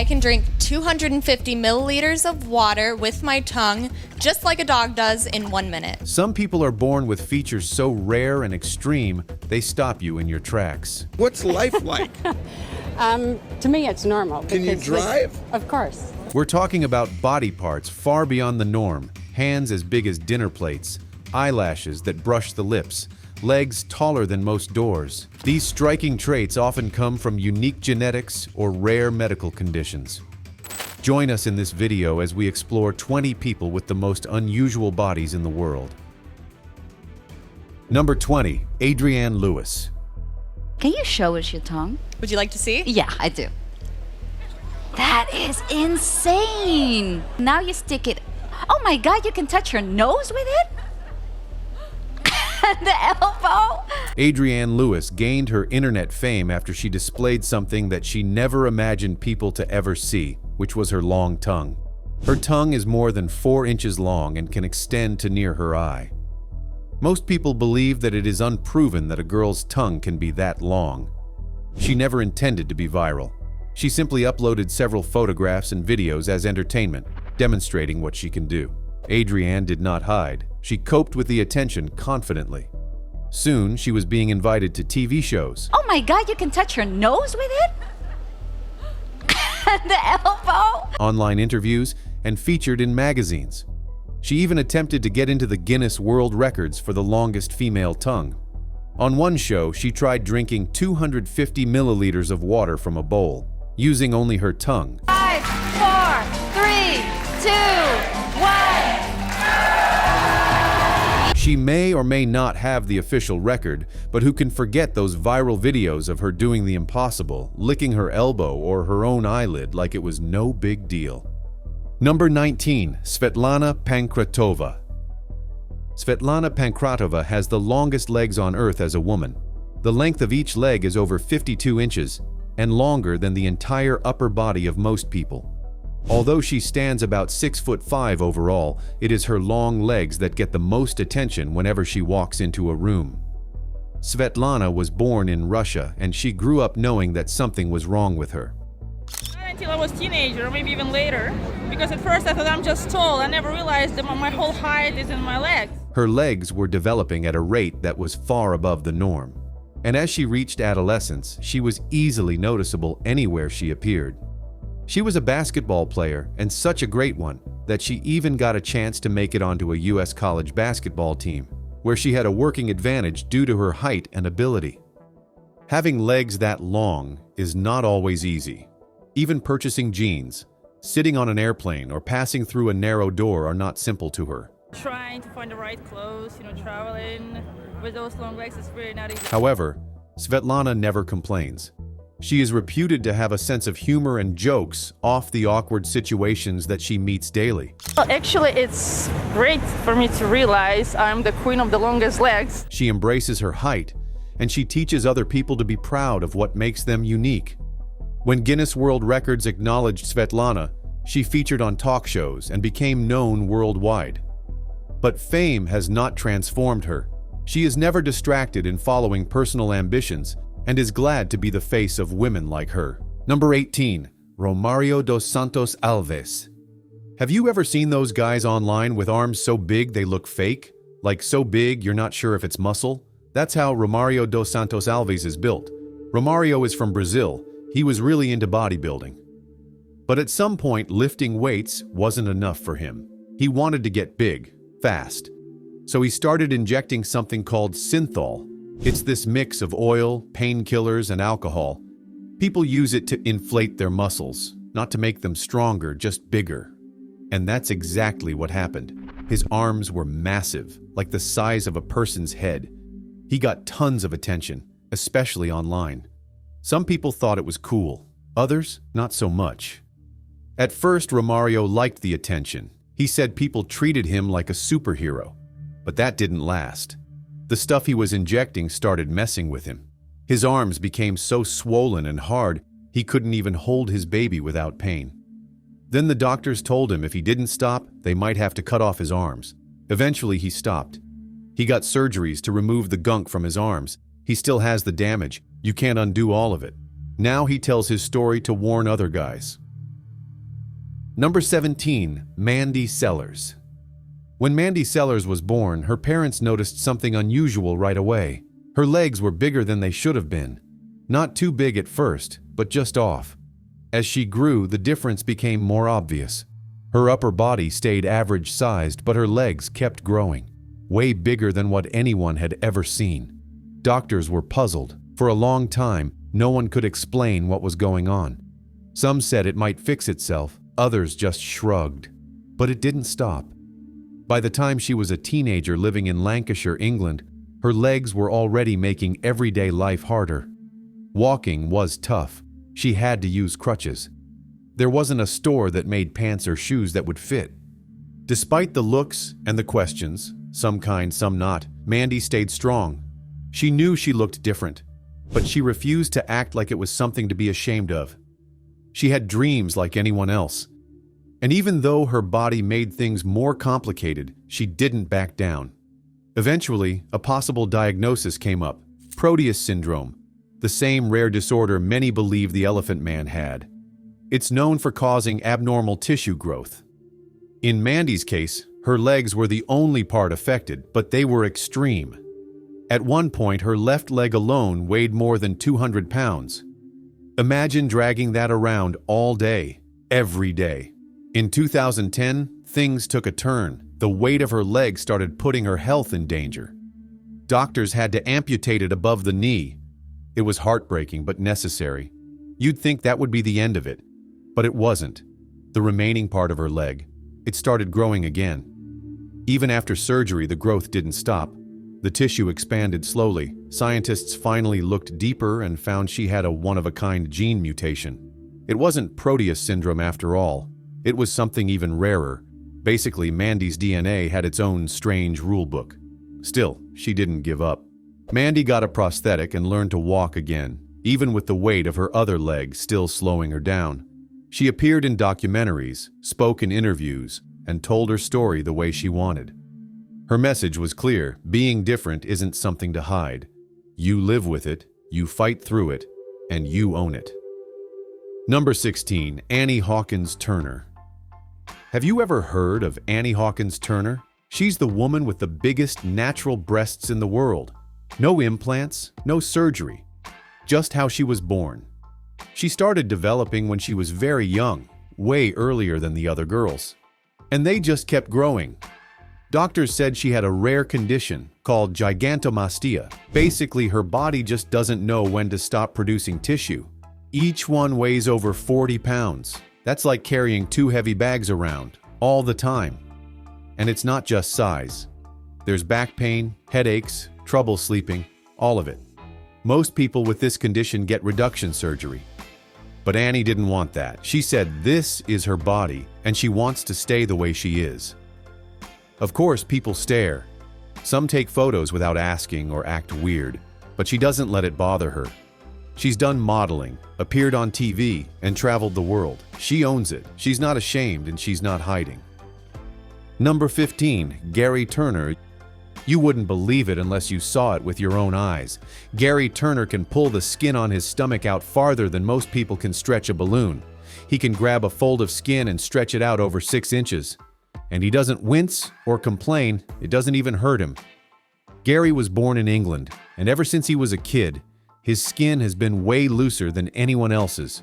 I can drink 250 milliliters of water with my tongue, just like a dog does in 1 minute. Some people are born with features so rare and extreme, they stop you in your tracks. What's life like? To me, it's normal. Can you drive? Of course. We're talking about body parts far beyond the norm, hands as big as dinner plates, eyelashes that brush the lips, legs taller than most doors. These striking traits often come from unique genetics or rare medical conditions. Join us in this video as we explore 20 people with the most unusual bodies in the world. Number 20, Adrienne Lewis. Can you show us your tongue? Would you like to see? Yeah, I do. That is insane. Now you stick it. Oh my God, you can touch your nose with it? The elbow? Adrienne Lewis gained her internet fame after she displayed something that she never imagined people to ever see, which was her long tongue. Her tongue is more than 4 inches long and can extend to near her eye. Most people believe that it is unproven that a girl's tongue can be that long. She never intended to be viral. She simply uploaded several photographs and videos as entertainment, demonstrating what she can do. Adrienne did not hide. She coped with the attention confidently. Soon, she was being invited to TV shows. Oh my God, you can touch your nose with it? The elbow? Online interviews, and featured in magazines. She even attempted to get into the Guinness World Records for the longest female tongue. On one show, she tried drinking 250 milliliters of water from a bowl, using only her tongue. 5, 4, 3, 2, 1. She may or may not have the official record, but who can forget those viral videos of her doing the impossible, licking her elbow or her own eyelid like it was no big deal. Number 19, Svetlana Pancrtova. Svetlana Pancrtova has the longest legs on Earth as a woman. The length of each leg is over 52 inches and longer than the entire upper body of most people. Although she stands about 6'5" overall, it is her long legs that get the most attention whenever she walks into a room. Svetlana was born in Russia, and she grew up knowing that something was wrong with her. Not until I was a teenager, or maybe even later, because at first I thought I'm just tall. I never realized that my whole height is in my legs. Her legs were developing at a rate that was far above the norm. And as she reached adolescence, she was easily noticeable anywhere she appeared. She was a basketball player, and such a great one, that she even got a chance to make it onto a U.S. college basketball team, where she had a working advantage due to her height and ability. Having legs that long is not always easy. Even purchasing jeans, sitting on an airplane, or passing through a narrow door are not simple to her. Trying to find the right clothes, traveling with those long legs is really not easy. However, Svetlana never complains. She is reputed to have a sense of humor and jokes off the awkward situations that she meets daily. Well, actually, it's great for me to realize I'm the queen of the longest legs. She embraces her height, and she teaches other people to be proud of what makes them unique. When Guinness World Records acknowledged Svetlana, she featured on talk shows and became known worldwide. But fame has not transformed her. She is never distracted in following personal ambitions and is glad to be the face of women like her. Number 18, Roario dos Santos Alves. Have you ever seen those guys online with arms so big they look fake? Like so big you're not sure if it's muscle? That's how Roario dos Santos Alves is built. Roario is from Brazil. He was really into bodybuilding. But at some point, lifting weights wasn't enough for him. He wanted to get big, fast. So he started injecting something called synthol. It's this mix of oil, painkillers, and alcohol. People use it to inflate their muscles, not to make them stronger, just bigger. And that's exactly what happened. His arms were massive, like the size of a person's head. He got tons of attention, especially online. Some people thought it was cool, others not so much. At first, Roario liked the attention. He said people treated him like a superhero. But that didn't last. The stuff he was injecting started messing with him. His arms became so swollen and hard, he couldn't even hold his baby without pain. Then the doctors told him if he didn't stop, they might have to cut off his arms. Eventually, he stopped. He got surgeries to remove the gunk from his arms. He still has the damage. You can't undo all of it. Now he tells his story to warn other guys. Number 17, Mandy Cellers. When Mandy Cellers was born, her parents noticed something unusual right away. Her legs were bigger than they should have been. Not too big at first, but just off. As she grew, the difference became more obvious. Her upper body stayed average-sized, but her legs kept growing, way bigger than what anyone had ever seen. Doctors were puzzled. For a long time, no one could explain what was going on. Some said it might fix itself, others just shrugged. But it didn't stop. By the time she was a teenager living in Lancashire, England, her legs were already making everyday life harder. Walking was tough. She had to use crutches. There wasn't a store that made pants or shoes that would fit. Despite the looks and the questions, some kind, some not, Mandy stayed strong. She knew she looked different, but she refused to act like it was something to be ashamed of. She had dreams like anyone else. And even though her body made things more complicated, she didn't back down. Eventually, a possible diagnosis came up: Proteus syndrome, the same rare disorder many believe the Elephant Man had. It's known for causing abnormal tissue growth. In Mandy's case, her legs were the only part affected, but they were extreme. At one point, her left leg alone weighed more than 200 pounds. Imagine dragging that around all day, every day. In 2010, things took a turn. The weight of her leg started putting her health in danger. Doctors had to amputate it above the knee. It was heartbreaking but necessary. You'd think that would be the end of it, but it wasn't. The remaining part of her leg, it started growing again. Even after surgery, the growth didn't stop. The tissue expanded slowly. Scientists finally looked deeper and found she had a one-of-a-kind gene mutation. It wasn't Proteus syndrome after all. It was something even rarer. Basically, Mandy's DNA had its own strange rulebook. Still, she didn't give up. Mandy got a prosthetic and learned to walk again, even with the weight of her other leg still slowing her down. She appeared in documentaries, spoke in interviews, and told her story the way she wanted. Her message was clear: being different isn't something to hide. You live with it, you fight through it, and you own it. Number 16, Annie Hawkins Turner. Have you ever heard of Annie Hawkins Turner? She's the woman with the biggest natural breasts in the world. No implants, no surgery. Just how she was born. She started developing when she was very young, way earlier than the other girls. And they just kept growing. Doctors said she had a rare condition called gigantomastia. Basically, her body just doesn't know when to stop producing tissue. Each one weighs over 40 pounds. That's like carrying 2 heavy bags around, all the time. And it's not just size. There's back pain, headaches, trouble sleeping, all of it. Most people with this condition get reduction surgery. But Annie didn't want that. She said this is her body, and she wants to stay the way she is. Of course, people stare. Some take photos without asking or act weird, but she doesn't let it bother her. She's done modeling, appeared on TV, and traveled the world. She owns it. She's not ashamed, and she's not hiding. Number 15, Gary Turner. You wouldn't believe it unless you saw it with your own eyes. Gary Turner can pull the skin on his stomach out farther than most people can stretch a balloon. He can grab a fold of skin and stretch it out over 6 inches. And he doesn't wince or complain. It doesn't even hurt him. Gary was born in England, and ever since he was a kid, his skin has been way looser than anyone else's.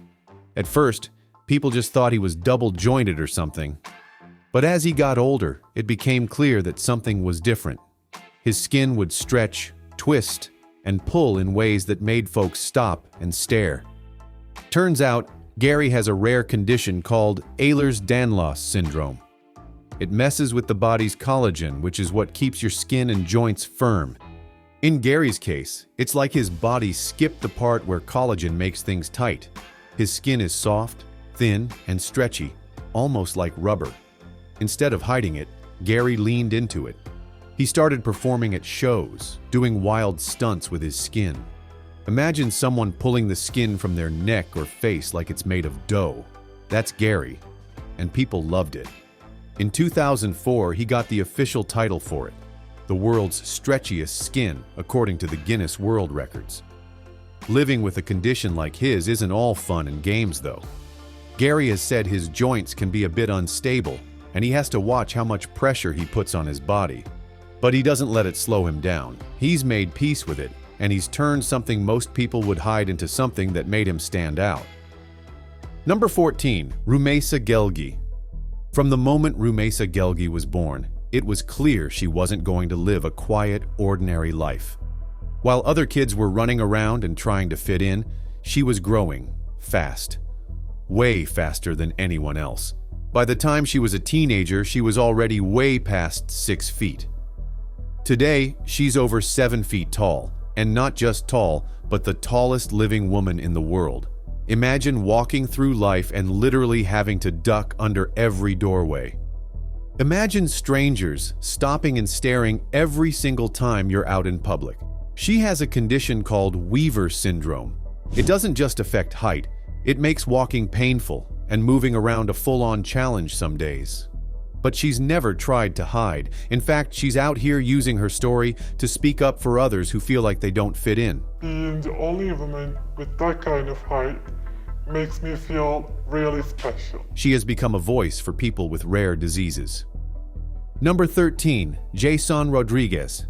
At first, people just thought he was double-jointed or something. But as he got older, it became clear that something was different. His skin would stretch, twist, and pull in ways that made folks stop and stare. Turns out, Gary has a rare condition called Ehlers-Danlos syndrome. It messes with the body's collagen, which is what keeps your skin and joints firm. In Gary's case, it's like his body skipped the part where collagen makes things tight. His skin is soft, thin, and stretchy, almost like rubber. Instead of hiding it, Gary leaned into it. He started performing at shows, doing wild stunts with his skin. Imagine someone pulling the skin from their neck or face like it's made of dough. That's Gary, and people loved it. In 2004, he got the official title for it, the world's stretchiest skin, according to the Guinness World Records. Living with a condition like his isn't all fun and games, though. Gary has said his joints can be a bit unstable, and he has to watch how much pressure he puts on his body. But he doesn't let it slow him down. He's made peace with it, and he's turned something most people would hide into something that made him stand out. Number 14. Ruma Gelgi. From the moment Ruma Gelgi was born, it was clear she wasn't going to live a quiet, ordinary life. While other kids were running around and trying to fit in, she was growing fast. Way faster than anyone else. By the time she was a teenager, she was already way past 6 feet. Today, she's over 7 feet tall, and not just tall, but the tallest living woman in the world. Imagine walking through life and literally having to duck under every doorway. Imagine strangers stopping and staring every single time you're out in public. She has a condition called Weaver syndrome. It doesn't just affect height, it makes walking painful and moving around a full-on challenge some days. But she's never tried to hide. In fact, she's out here using her story to speak up for others who feel like they don't fit in. Being the only woman with that kind of height makes me feel really special. She has become a voice for people with rare diseases. Number 13. Jason Rodriguez.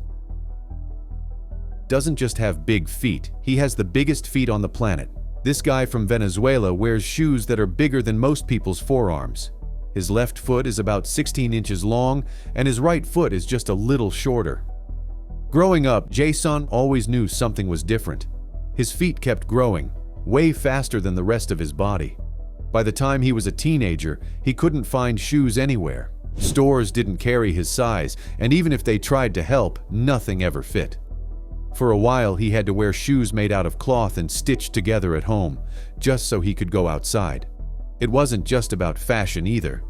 Doesn't just have big feet, he has the biggest feet on the planet. This guy from Venezuela wears shoes that are bigger than most people's forearms. His left foot is about 16 inches long, and his right foot is just a little shorter. Growing up, Jason always knew something was different. His feet kept growing, way faster than the rest of his body. By the time he was a teenager, he couldn't find shoes anywhere. Stores didn't carry his size, and even if they tried to help, nothing ever fit. For a while, he had to wear shoes made out of cloth and stitched together at home, just so he could go outside. It wasn't just about fashion either.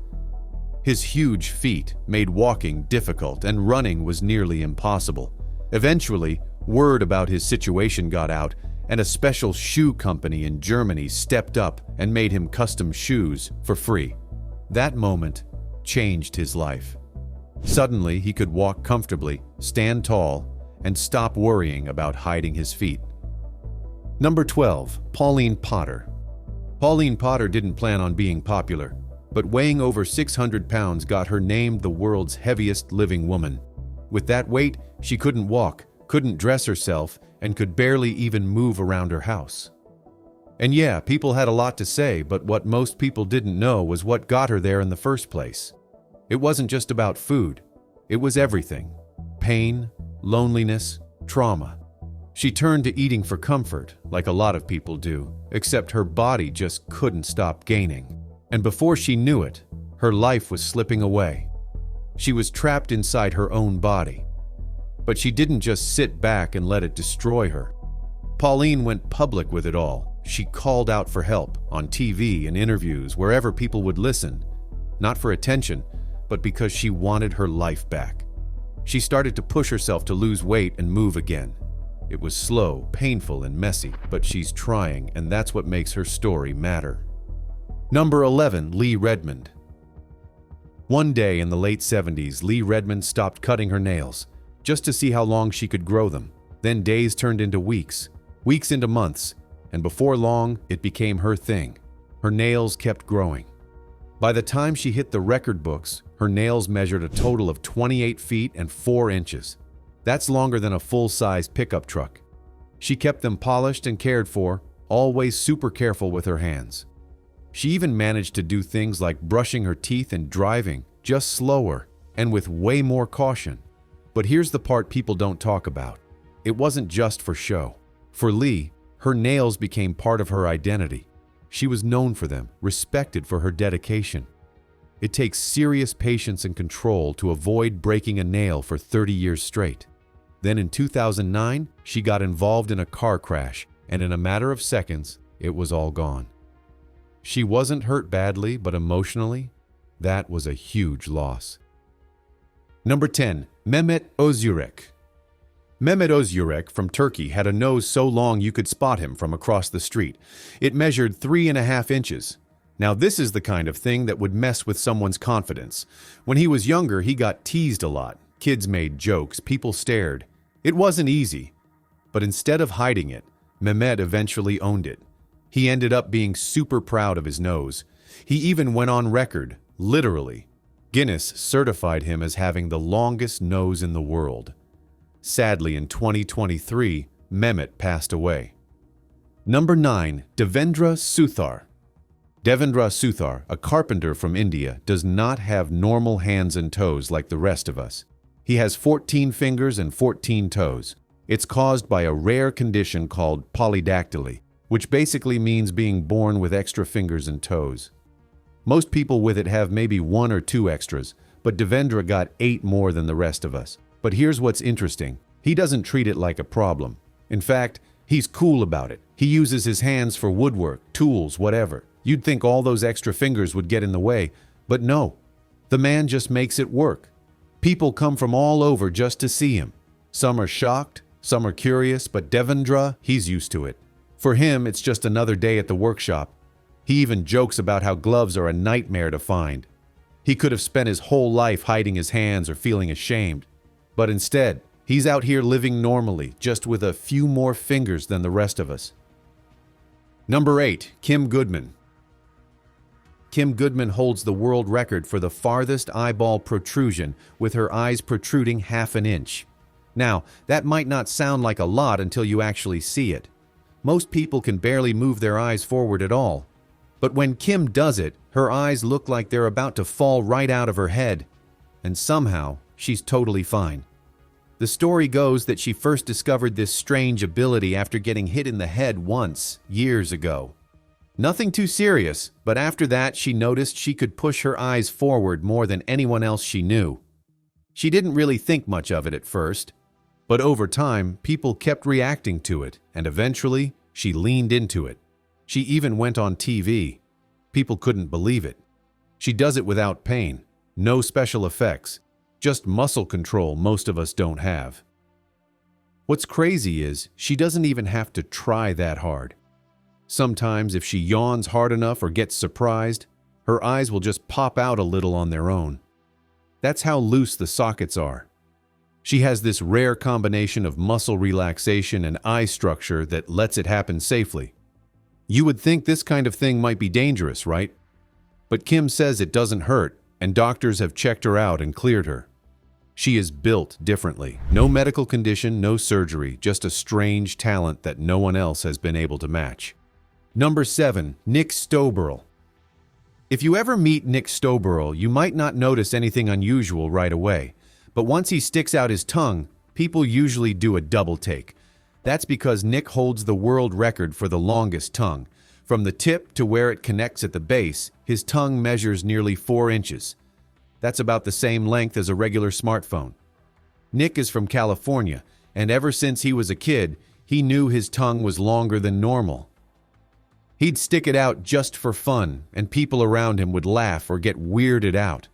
His huge feet made walking difficult, and running was nearly impossible. Eventually, word about his situation got out, and a special shoe company in Germany stepped up and made him custom shoes for free. That moment changed his life. Suddenly, he could walk comfortably, stand tall, and stop worrying about hiding his feet. Number 12. Pauline Potter. Pauline Potter didn't plan on being popular, but weighing over 600 pounds got her named the world's heaviest living woman. With that weight, she couldn't walk, couldn't dress herself, and could barely even move around her house. And yeah, people had a lot to say, but what most people didn't know was what got her there in the first place. It wasn't just about food. It was everything. Pain, loneliness, trauma. She turned to eating for comfort, like a lot of people do, except her body just couldn't stop gaining. And before she knew it, her life was slipping away. She was trapped inside her own body. But she didn't just sit back and let it destroy her. Pauline went public with it all. She called out for help on TV and interviews, wherever people would listen. Not for attention, but because she wanted her life back. She started to push herself to lose weight and move again. It was slow, painful, and messy, but she's trying, and that's what makes her story matter. Number 11. Lee Redmond. One day in the late 70s, Lee Redmond stopped cutting her nails, just to see how long she could grow them. Then days turned into weeks, weeks into months, and before long, it became her thing. Her nails kept growing. By the time she hit the record books, her nails measured a total of 28 feet and 4 inches. That's longer than a full-size pickup truck. She kept them polished and cared for, always super careful with her hands. She even managed to do things like brushing her teeth and driving, just slower and with way more caution. But here's the part people don't talk about. It wasn't just for show. For Lee, her nails became part of her identity. She was known for them, respected for her dedication. It takes serious patience and control to avoid breaking a nail for 30 years straight. Then in 2009, she got involved in a car crash, and in a matter of seconds, it was all gone. She wasn't hurt badly, but emotionally, that was a huge loss. Number 10. Mehmet Özürek. Mehmet Özürek from Turkey had a nose so long you could spot him from across the street. It measured 3.5 inches. Now this is the kind of thing that would mess with someone's confidence. When he was younger, he got teased a lot. Kids made jokes, people stared. It wasn't easy. But instead of hiding it, Mehmet eventually owned it. He ended up being super proud of his nose. He even went on record, literally. Guinness certified him as having the longest nose in the world. Sadly, in 2023, Mehmet passed away. Number 9. Deendra Soothar. Deendra Soothar, a carpenter from India, does not have normal hands and toes like the rest of us. He has 14 fingers and 14 toes. It's caused by a rare condition called polydactyly, which basically means being born with extra fingers and toes. Most people with it have maybe 1 or 2 extras, but Deendra got 8 more than the rest of us. But here's what's interesting. He doesn't treat it like a problem. In fact, he's cool about it. He uses his hands for woodwork, tools, whatever. You'd think all those extra fingers would get in the way, but no. The man just makes it work. People come from all over just to see him. Some are shocked, some are curious, but Deendra, he's used to it. For him, it's just another day at the workshop. He even jokes about how gloves are a nightmare to find. He could have spent his whole life hiding his hands or feeling ashamed. But instead, he's out here living normally, just with a few more fingers than the rest of us. Number 8. Kim Goodman. Kim Goodman holds the world record for the farthest eyeball protrusion, with her eyes protruding half an inch. Now, that might not sound like a lot until you actually see it. Most people can barely move their eyes forward at all. But when Kim does it, her eyes look like they're about to fall right out of her head. And somehow, she's totally fine. The story goes that she first discovered this strange ability after getting hit in the head once, years ago. Nothing too serious, but after that she noticed she could push her eyes forward more than anyone else she knew. She didn't really think much of it at first, but over time people kept reacting to it, and eventually she leaned into it. She even went on TV. People couldn't believe it. She does it without pain, no special effects, just muscle control most of us don't have. What's crazy is she doesn't even have to try that hard. Sometimes if she yawns hard enough or gets surprised, her eyes will just pop out a little on their own. That's how loose the sockets are. She has this rare combination of muscle relaxation and eye structure that lets it happen safely. You would think this kind of thing might be dangerous, right? But Kim says it doesn't hurt, and doctors have checked her out and cleared her. She is built differently. No medical condition, no surgery, just a strange talent that no one else has been able to match. Number 7. Nick Stoberl. If you ever meet Nick Stoberl, you might not notice anything unusual right away. But once he sticks out his tongue, people usually do a double take. That's because Nick holds the world record for the longest tongue. From the tip to where it connects at the base, his tongue measures nearly 4 inches. That's about the same length as a regular smartphone. Nick is from California, and ever since he was a kid, he knew his tongue was longer than normal. He'd stick it out just for fun, and people around him would laugh or get weirded out.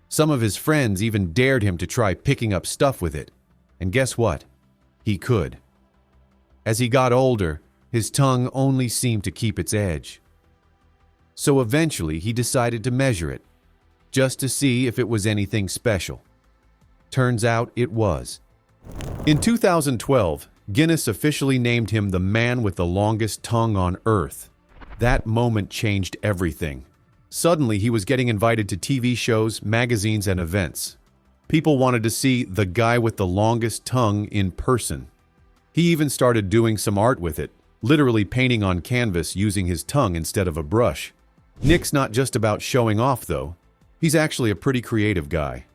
Some of his friends even dared him to try picking up stuff with it. And guess what? He could. As he got older, his tongue only seemed to keep its edge. So eventually he decided to measure it, just to see if it was anything special. Turns out it was. In 2012, Guinness officially named him the man with the longest tongue on Earth. That moment changed everything. Suddenly, he was getting invited to TV shows, magazines, and events. People wanted to see the guy with the longest tongue in person. He even started doing some art with it, literally painting on canvas using his tongue instead of a brush. Nick's not just about showing off, though. He's actually a pretty creative guy.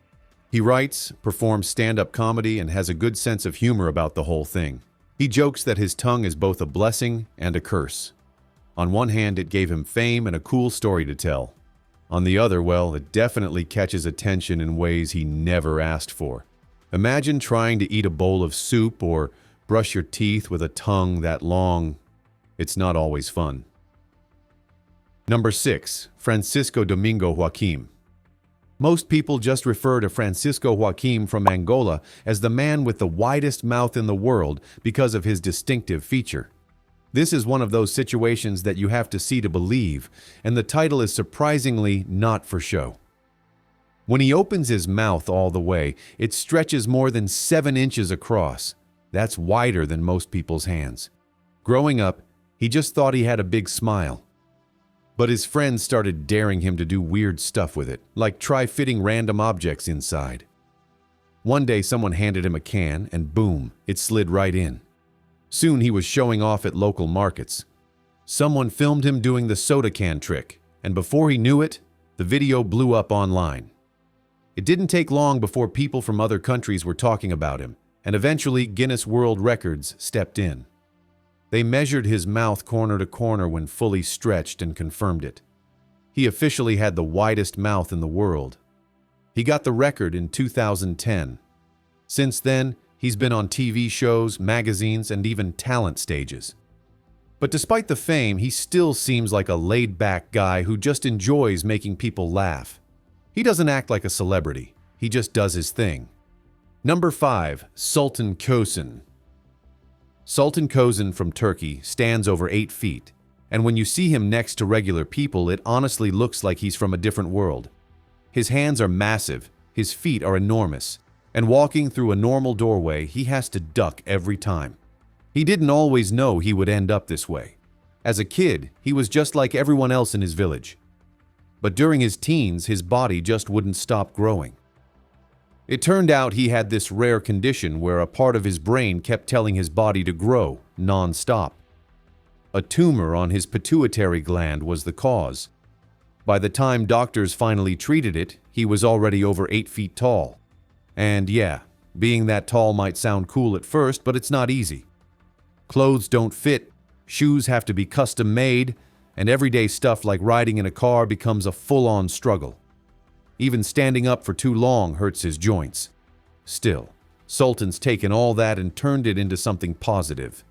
He writes, performs stand-up comedy, and has a good sense of humor about the whole thing. He jokes that his tongue is both a blessing and a curse. On one hand, it gave him fame and a cool story to tell. On the other, well, it definitely catches attention in ways he never asked for. Imagine trying to eat a bowl of soup or brush your teeth with a tongue that long. It's not always fun. Number 6. Francisco Domingo Hakeim. Most people just refer to Francisco Hakeim from Angola as the man with the widest mouth in the world because of his distinctive feature. This is one of those situations that you have to see to believe, and the title is surprisingly not for show. When he opens his mouth all the way, it stretches more than 7 inches across. That's wider than most people's hands. Growing up, he just thought he had a big smile. But his friends started daring him to do weird stuff with it, like try fitting random objects inside. One day someone handed him a can and boom, it slid right in. Soon he was showing off at local markets. Someone filmed him doing the soda can trick, and before he knew it, the video blew up online. It didn't take long before people from other countries were talking about him, and eventually Guinness World Records stepped in. They measured his mouth corner to corner when fully stretched and confirmed it. He officially had the widest mouth in the world. He got the record in 2010. Since then, he's been on TV shows, magazines, and even talent stages. But despite the fame, he still seems like a laid-back guy who just enjoys making people laugh. He doesn't act like a celebrity. He just does his thing. Number 5. Sultan Kosen. Sultan Kosen from Turkey stands over 8 feet, and when you see him next to regular people, it honestly looks like he's from a different world. His hands are massive, his feet are enormous, and walking through a normal doorway, he has to duck every time. He didn't always know he would end up this way. As a kid, he was just like everyone else in his village. But during his teens, his body just wouldn't stop growing. It turned out he had this rare condition where a part of his brain kept telling his body to grow non-stop. A tumor on his pituitary gland was the cause. By the time doctors finally treated it, he was already over 8 feet tall. And yeah, being that tall might sound cool at first, but it's not easy. Clothes don't fit, shoes have to be custom made, and everyday stuff like riding in a car becomes a full-on struggle. Even standing up for too long hurts his joints. Still, Sultan's taken all that and turned it into something positive.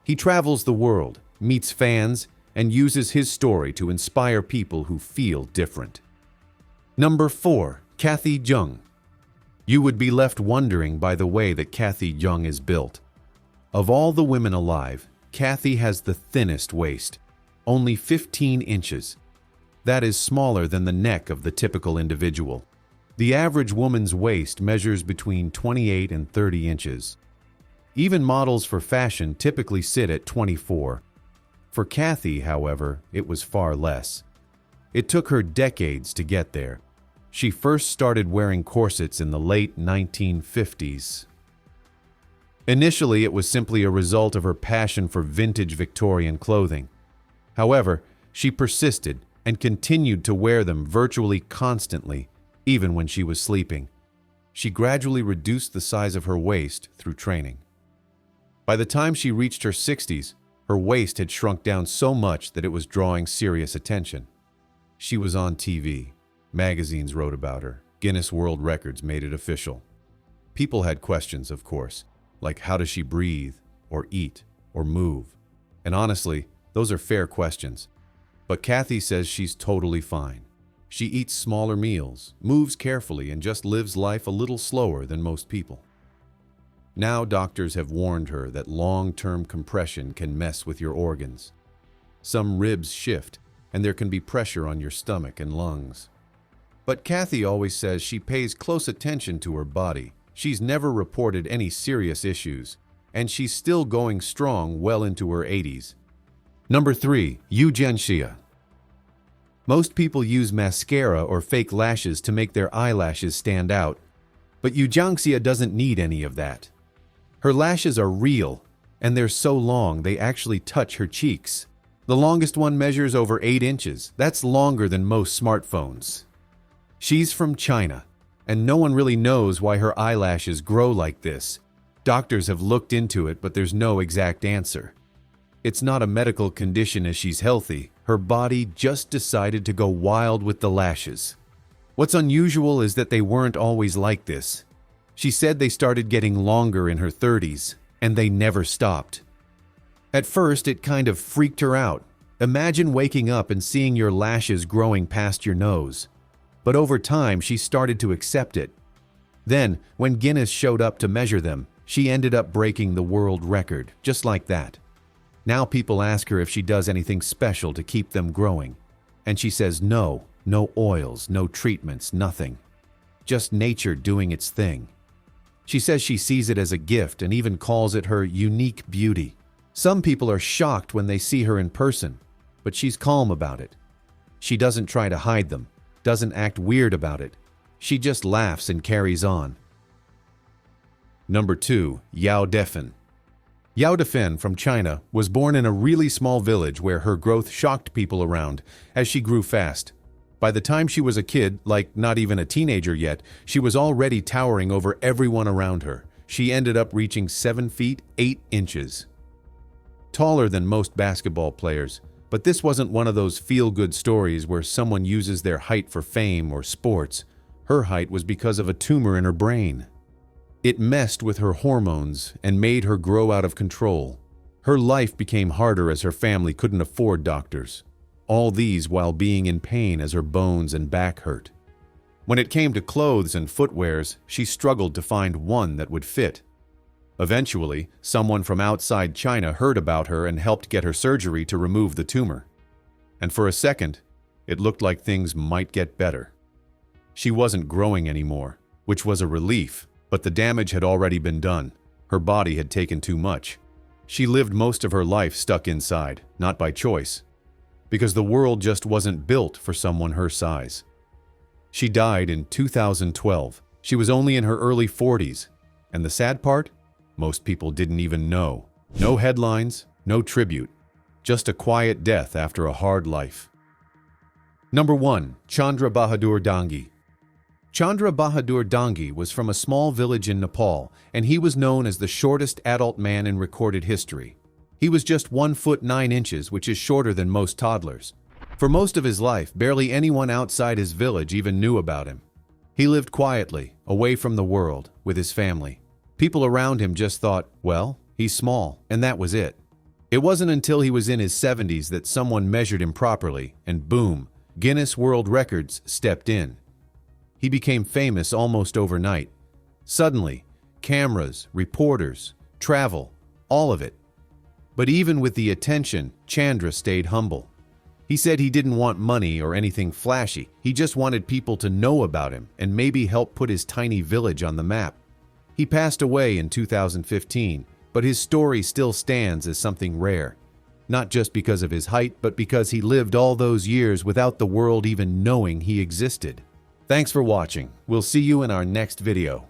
He travels the world, meets fans, and uses his story to inspire people who feel different. Number 4. Kathy Jung. You would be left wondering by the way that Kathy Jung is built. Of all the women alive, Kathy has the thinnest waist, only 15 inches. That is smaller than the neck of the typical individual. The average woman's waist measures between 28 and 30 inches. Even models for fashion typically sit at 24. For Kathy, however, it was far less. It took her decades to get there. She first started wearing corsets in the late 1950s. Initially, it was simply a result of her passion for vintage Victorian clothing. However, she persisted and continued to wear them virtually constantly, even when she was sleeping. She gradually reduced the size of her waist through training. By the time she reached her 60s, her waist had shrunk down so much that it was drawing serious attention. She was on TV. Magazines wrote about her. Guinness World Records made it official. People had questions, of course, like how does she breathe, or eat, or move? And honestly, those are fair questions. But Kathy says she's totally fine. She eats smaller meals, moves carefully, and just lives life a little slower than most people. Now doctors have warned her that long-term compression can mess with your organs. Some ribs shift, and there can be pressure on your stomach and lungs. But Kathy always says she pays close attention to her body. She's never reported any serious issues, and she's still going strong well into her 80s. Number 3. Eugen Shi. Most people use mascara or fake lashes to make their eyelashes stand out, but Eugen Shi doesn't need any of that. Her lashes are real, and they're so long they actually touch her cheeks. The longest one measures over 8 inches. That's longer than most smartphones. She's from China, and no one really knows why her eyelashes grow like this. Doctors have looked into it, but there's no exact answer. It's not a medical condition as she's healthy. Her body just decided to go wild with the lashes. What's unusual is that they weren't always like this. She said they started getting longer in her 30s, and they never stopped. At first, it kind of freaked her out. Imagine waking up and seeing your lashes growing past your nose. But over time, she started to accept it. Then, when Guinness showed up to measure them, she ended up breaking the world record, just like that. Now people ask her if she does anything special to keep them growing. And she says no oils, no treatments, nothing. Just nature doing its thing. She says she sees it as a gift and even calls it her unique beauty. Some people are shocked when they see her in person, but she's calm about it. She doesn't try to hide them, doesn't act weird about it. She just laughs and carries on. Number 2. Yao Defen. Yao Defen from China was born in a really small village where her growth shocked people around as she grew fast. By the time she was a kid, like not even a teenager yet, she was already towering over everyone around her. She ended up reaching 7 feet 8 inches. Taller than most basketball players, but this wasn't one of those feel-good stories where someone uses their height for fame or sports. Her height was because of a tumor in her brain. It messed with her hormones and made her grow out of control. Her life became harder as her family couldn't afford doctors. All these while being in pain as her bones and back hurt. When it came to clothes and footwears, she struggled to find one that would fit. Eventually, someone from outside China heard about her and helped get her surgery to remove the tumor. And for a second, it looked like things might get better. She wasn't growing anymore, which was a relief. But the damage had already been done. Her body had taken too much. She lived most of her life stuck inside, not by choice, because the world just wasn't built for someone her size. She died in 2012. She was only in her early 40s. And the sad part? Most people didn't even know. No headlines, no tribute. Just a quiet death after a hard life. Number 1. Chandra Bahadur Dangi. Chandra Bahadur Dangi was from a small village in Nepal, and he was known as the shortest adult man in recorded history. He was just 1 foot 9 inches, which is shorter than most toddlers. For most of his life, barely anyone outside his village even knew about him. He lived quietly, away from the world, with his family. People around him just thought, well, he's small, and that was it. It wasn't until he was in his 70s that someone measured him properly, and boom, Guinness World Records stepped in. He became famous almost overnight. Suddenly, cameras, reporters, travel, all of it. But even with the attention, Chandra stayed humble. He said he didn't want money or anything flashy. He just wanted people to know about him and maybe help put his tiny village on the map. He passed away in 2015, but his story still stands as something rare. Not just because of his height, but because he lived all those years without the world even knowing he existed. Thanks for watching. We'll see you in our next video.